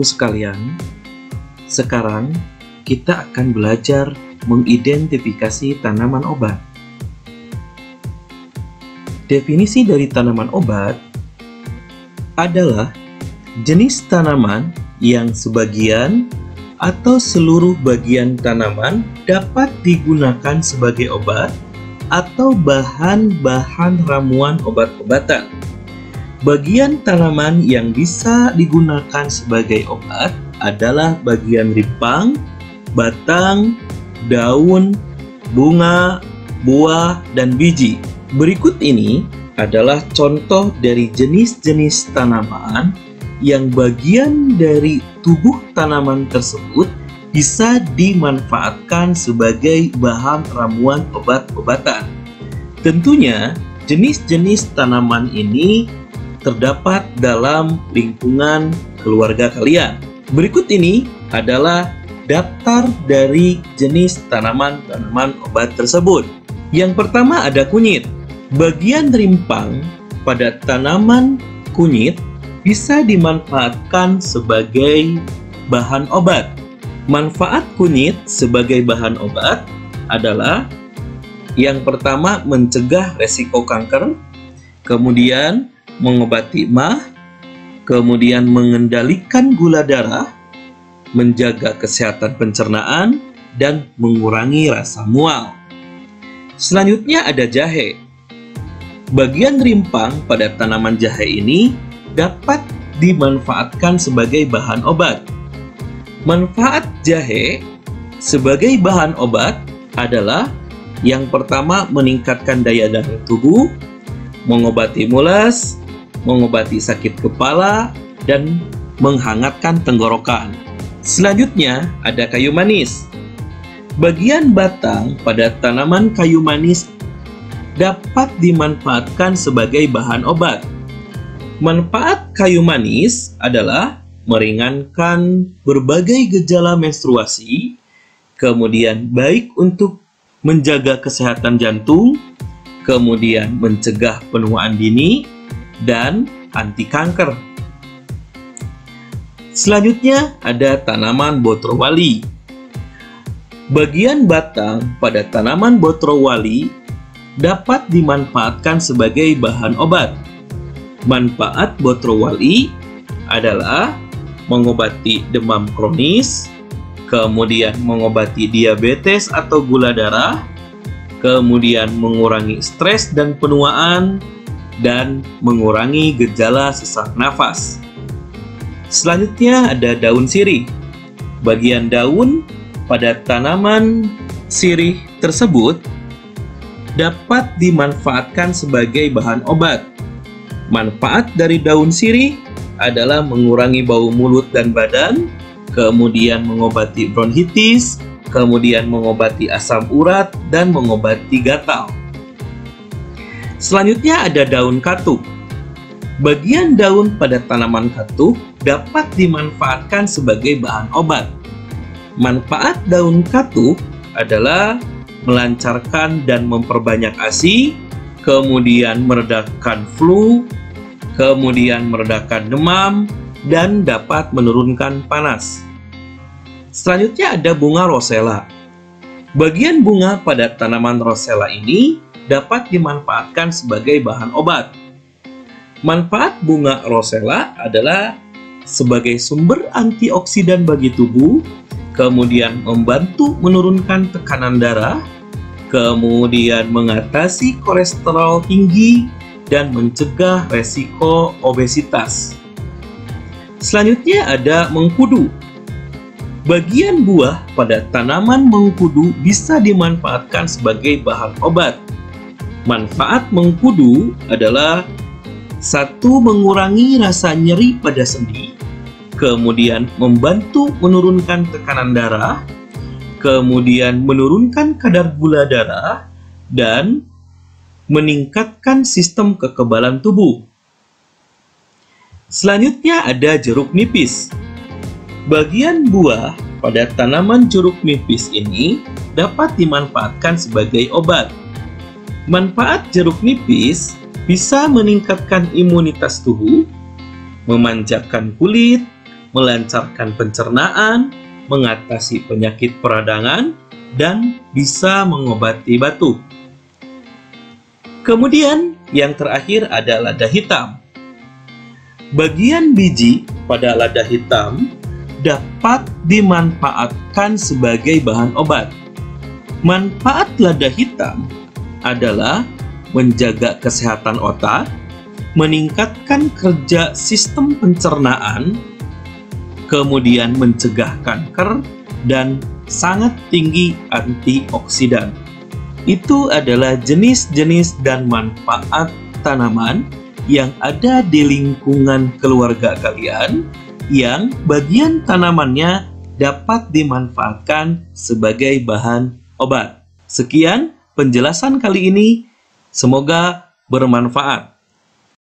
sekalian, sekarang kita akan belajar mengidentifikasi tanaman obat. Definisi dari tanaman obat adalah jenis tanaman yang sebagian atau seluruh bagian tanaman dapat digunakan sebagai obat atau bahan-bahan ramuan obat-obatan. Bagian tanaman yang bisa digunakan sebagai obat adalah bagian rimpang, batang, daun, bunga, buah, dan biji. Berikut ini adalah contoh dari jenis-jenis tanaman yang bagian dari tubuh tanaman tersebut bisa dimanfaatkan sebagai bahan ramuan obat-obatan. Tentunya, jenis-jenis tanaman ini terdapat dalam lingkungan keluarga kalian. Berikut ini adalah daftar dari jenis tanaman-tanaman obat tersebut. Yang pertama ada kunyit. Bagian rimpang pada tanaman kunyit bisa dimanfaatkan sebagai bahan obat. Manfaat kunyit sebagai bahan obat adalah yang pertama mencegah resiko kanker, kemudian mengobati MAH, kemudian mengendalikan gula darah, menjaga kesehatan pencernaan, dan mengurangi rasa mual. Selanjutnya ada jahe. Bagian rimpang pada tanaman jahe ini dapat dimanfaatkan sebagai bahan obat. Manfaat jahe sebagai bahan obat adalah yang pertama meningkatkan daya tahan tubuh, mengobati mulas, mengobati sakit kepala, dan menghangatkan tenggorokan. Selanjutnya ada kayu manis. Bagian batang pada tanaman kayu manis dapat dimanfaatkan sebagai bahan obat. Manfaat kayu manis adalah meringankan berbagai gejala menstruasi, kemudian baik untuk menjaga kesehatan jantung, kemudian mencegah penuaan dini, dan anti kanker. Selanjutnya ada tanaman botrowali. Bagian batang pada tanaman botrowali dapat dimanfaatkan sebagai bahan obat. Manfaat botrowali adalah mengobati demam kronis, kemudian mengobati diabetes atau gula darah, kemudian mengurangi stres dan penuaan, dan mengurangi gejala sesak nafas. Selanjutnya ada daun sirih. Bagian daun pada tanaman sirih tersebut dapat dimanfaatkan sebagai bahan obat. Manfaat dari daun sirih adalah mengurangi bau mulut dan badan, kemudian mengobati bronkitis, kemudian mengobati asam urat, dan mengobati gatal. Selanjutnya ada daun katuk. Bagian daun pada tanaman katuk dapat dimanfaatkan sebagai bahan obat. Manfaat daun katuk adalah melancarkan dan memperbanyak ASI, kemudian meredakan flu, kemudian meredakan demam, dan dapat menurunkan panas. Selanjutnya ada bunga rosella. Bagian bunga pada tanaman rosella ini dapat dimanfaatkan sebagai bahan obat. Manfaat bunga rosella adalah sebagai sumber antioksidan bagi tubuh, kemudian membantu menurunkan tekanan darah, kemudian mengatasi kolesterol tinggi, dan mencegah resiko obesitas. Selanjutnya ada mengkudu. Bagian buah pada tanaman mengkudu bisa dimanfaatkan sebagai bahan obat. Manfaat mengkudu adalah 1. Mengurangi rasa nyeri pada sendi, kemudian membantu menurunkan tekanan darah, kemudian menurunkan kadar gula darah, dan meningkatkan sistem kekebalan tubuh. Selanjutnya ada jeruk nipis. Bagian buah pada tanaman jeruk nipis ini dapat dimanfaatkan sebagai obat. Manfaat jeruk nipis bisa meningkatkan imunitas tubuh, memanjangkan kulit, melancarkan pencernaan, mengatasi penyakit peradangan, dan bisa mengobati batuk. Kemudian, yang terakhir ada lada hitam. Bagian biji pada lada hitam dapat dimanfaatkan sebagai bahan obat. Manfaat lada hitam adalah menjaga kesehatan otak, meningkatkan kerja sistem pencernaan, kemudian mencegah kanker, dan sangat tinggi antioksidan. Itu adalah jenis-jenis dan manfaat tanaman yang ada di lingkungan keluarga kalian yang bagian tanamannya dapat dimanfaatkan sebagai bahan obat. Sekian penjelasan kali ini, semoga bermanfaat.